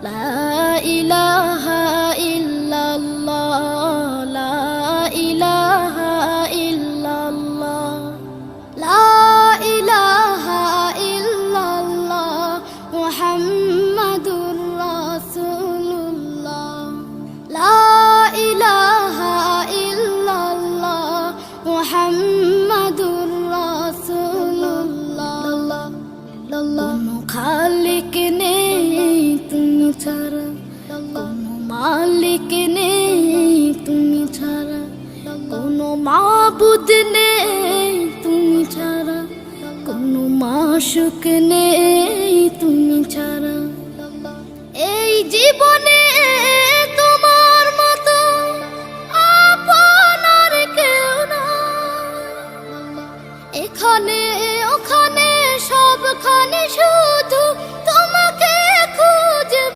লা ইলাহা ইল্লাল্লাহ, লা ইলাহা ইল্লাল্লাহ, লা ইলাহা ইল্লাল্লাহ মুহাম্মাদুর রাসূলুল্লাহ, লা ইলাহা ইল্লাল্লাহ মুহাম্মাদুর রাসূলুল্লাহ। কোনো খালিক নেই তুমি ছাড়া, কোনো মালিক নেই তুমি ছাড়া, কোনো মাবুদ নেই তুমি ছাড়া, কোনো মাশুক নেই তুমি ছাড়া। এই জীবনে